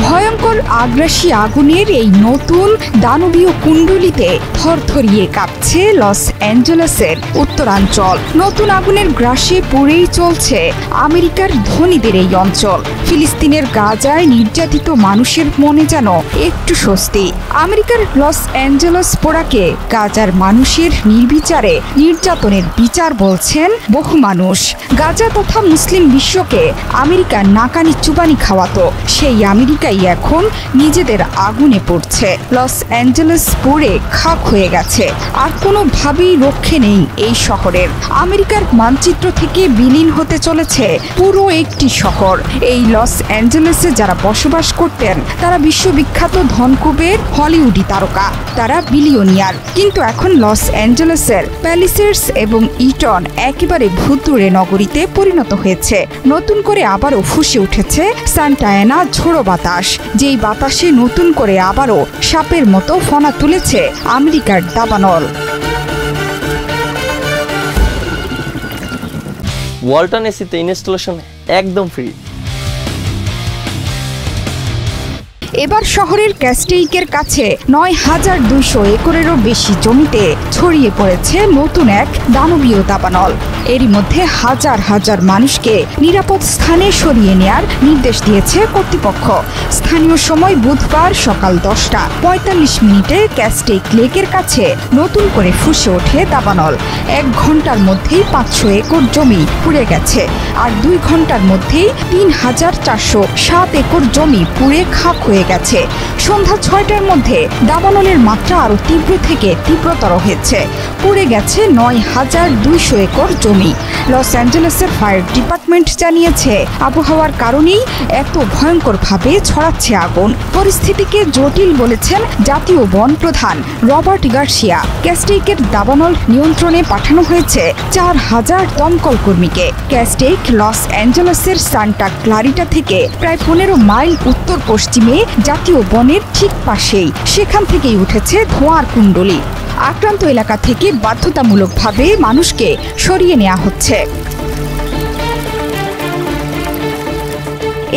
ভয়ঙ্কর আগ্রাসী আগুনের এই নতুন দানবীয় কুণ্ডলিতে থরথরিয়ে কাঁপছে লস অ্যাঞ্জেলেসের উত্তরাঞ্চল। নতুন আগুনের গ্রাসে পুড়েই চলছে আমেরিকার ধনীদের এই অঞ্চল। ফিলিস্তিনের গাজায় নির্যাতিত মানুষের মনে যেন একটু স্বস্তি। আমেরিকার লস অ্যাঞ্জেলেস পোড়াকে গাজার মানুষের নির্বিচারে নির্যাতনের বিচার বলছেন বহু মানুষ। গাজা তথা মুসলিম বিশ্বকে আমেরিকা নাকানি চুবানি খাওয়াতো, সেই আমেরিকাই এখন নিজেদের আগুনে পড়ছে। লস অ্যাঞ্জেলেস পুড়ে খাক হয়ে গেছে, আর কোনোভাবেই রক্ষে নেই এই শহরের। আমেরিকার মানচিত্র থেকে বিলীন হতে চলেছে পুরো একটি শহর। এই লস অ্যাঞ্জেলেসে যারা বসবাস করতেন তারা বিশ্ববিখ্যাত ধনকুবের হলিউডি তারকা, তারা বিলিয়নিয়ার। কিন্তু এখন লস অ্যাঞ্জেলেসের প্যালিসেডস এবং ইটন একেবারে ভুতুড়ে নগরীতে পরিণত হয়েছে। নতুন করে আবারও ফুঁসে উঠেছে সান্টা অ্যানা ঝোড়ো বাতাস, যেই বাতাসে নতুন করে আবারও সাপের মতো ফনা তুলেছে আমেরিকার দাবানল। ওয়ালটন এসিতে ইনস্টলেশন একদম ফ্রি। এবার শহরের ক্যাস্টেইকের কাছে ৯,২০০ একরেরও বেশি জমিতে ছড়িয়ে পড়েছে নতুন এক দানবীয় দাবানল। এরই মধ্যে হাজার হাজার মানুষকে নিরাপদ স্থানে সরিয়ে নেয়ার নির্দেশ দিয়েছে কর্তৃপক্ষ। স্থানীয় সময় বুধবার সকাল 10:৪৫ ক্যাস্টেইক লেকের কাছে নতুন করে ফুঁসে ওঠে দাবানল। ১ ঘন্টার মধ্যেই ৫০০ একর জমি পুড়ে গেছে, আর ২ ঘন্টার মধ্যেই ৩,৪০৭ একর জমি পুড়ে খাক হয়ে গেছে। সন্ধ্যা ৬টার মধ্যে দাবানলের মাত্রা আরো তীব্র থেকে তীব্রতর হয়েছে। পুড়ে গেছে ৯,২০০ একর জমি। লস অ্যাঞ্জেলেসের ফায়ার ডিপার্টমেন্ট জানিয়েছে আবহাওয়ার কারণেই এত ভয়ঙ্করভাবে ছড়াচ্ছে আগুন। পরিস্থিতিকে জটিল বলেছেন জাতীয় বন প্রধান রবার্ট গার্সিয়া। ক্যাস্টেইকের দাবানল নিয়ন্ত্রণে পাঠানো হয়েছে ৪,০০০ দমকল কর্মীকে। ক্যাস্টেইক লস অ্যাঞ্জেলেসের সান্টা ক্লারিটা থেকে প্রায় ১৫ মাইল উত্তর পশ্চিমে জাতীয় বনের ঠিক পাশেই। সেখান থেকেই উঠেছে ধোঁয়ার কুণ্ডলী। আক্রান্ত এলাকা থেকে বাধ্যতামূলকভাবে মানুষকে সরিয়ে নেওয়া হচ্ছে।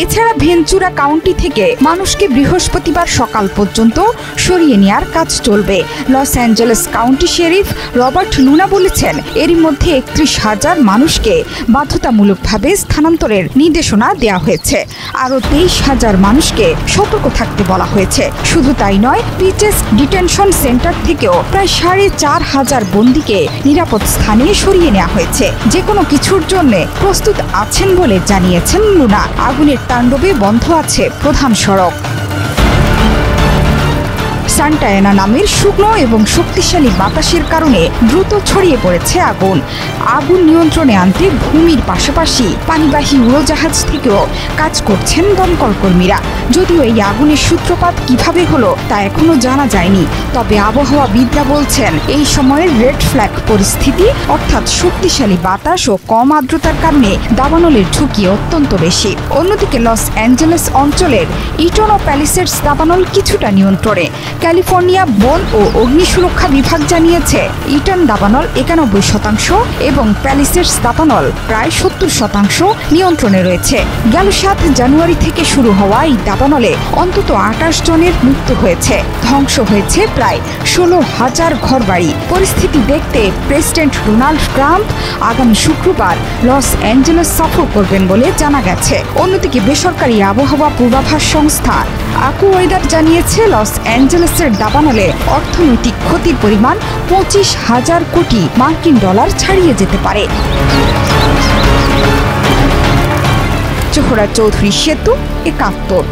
এছাড়া ভেঞ্চুরা কাউন্টি থেকে মানুষকে বৃহস্পতিবার সকাল পর্যন্ত সরিয়ে নেওয়ার কাজ চলবে। Los Angeles county sheriff Robert Luna বলেছেন, এরই মধ্যে ৩১,০০০ মানুষকে বাধ্যতামূলকভাবে স্থানান্তরের নির্দেশনা দেওয়া হয়েছে। আরও ২৩,০০০ মানুষকে সতর্ক থাকতে বলা হয়েছে। শুধু তাই নয়, পিচেস ডিটেনশন সেন্টার থেকেও প্রায় ৪,৫০০ বন্দীকে নিরাপদ স্থানে সরিয়ে নেওয়া হয়েছে। যে কোনো কিছুর জন্য প্রস্তুত আছেন বলে জানিয়েছেন লুনা। আগুনের তাণ্ডবে বন্ধ আছে প্রধান সড়ক। সান্টা অ্যানা নামের শুকনো এবং শক্তিশালী বাতাসের কারণে দ্রুত ছড়িয়ে পড়েছে আগুন। আগুন নিয়ন্ত্রণে আনতে ভূমির পাশাপাশি পানিবাহী উড়োজাহাজ থেকেও কাজ করছেন দমকল কর্মীরা। যদিও এই আগুনের সূত্রপাত কিভাবে হলো তা এখনো জানা যায়নি, তবে আবহাওয়াবিদরা বলছেন এই সময়ের রেড ফ্ল্যাগ পরিস্থিতি, অর্থাৎ শক্তিশালী বাতাস ও কম আর্দ্রতার কারণে দাবানলের ঝুঁকি অত্যন্ত বেশি। অন্যদিকে লস অ্যাঞ্জেলেস অঞ্চলের ইটন ও প্যালিসেডস দাবানল কিছুটা নিয়ন্ত্রণে। ক্যালিফোর্নিয়া বন ও অগ্নি সুরক্ষা বিভাগ জানিয়েছে ইটন দাবানল ৯১% এবং প্যালিসেডস দাবানল প্রায় ৭০% নিয়ন্ত্রণে রয়েছে। গেল ৭ জানুয়ারি থেকে শুরু হওয়া এই দাবানলে অন্তত ২৮ জনের মৃত্যু হয়েছে। ধ্বংস হয়েছে প্রায় ১৬,০০০ ঘরবাড়ি। পরিস্থিতি দেখতে প্রেসিডেন্ট ডোনাল্ড ট্রাম্প আগামী শুক্রবার লস অ্যাঞ্জেলেস সফর করবেন বলে জানা গেছে। অন্যদিকে বেসরকারি আবহাওয়া পূর্বাভাস সংস্থা অ্যাকুওয়েদার জানিয়েছে লস অ্যাঞ্জেলেসের দাবানলে অর্থনৈতিক ক্ষতির পরিমাণ ২৫,০০০ কোটি মার্কিন ডলার ছাড়িয়ে যেতে পারে। জোহরা চৌধুরী সেতু, ৭১।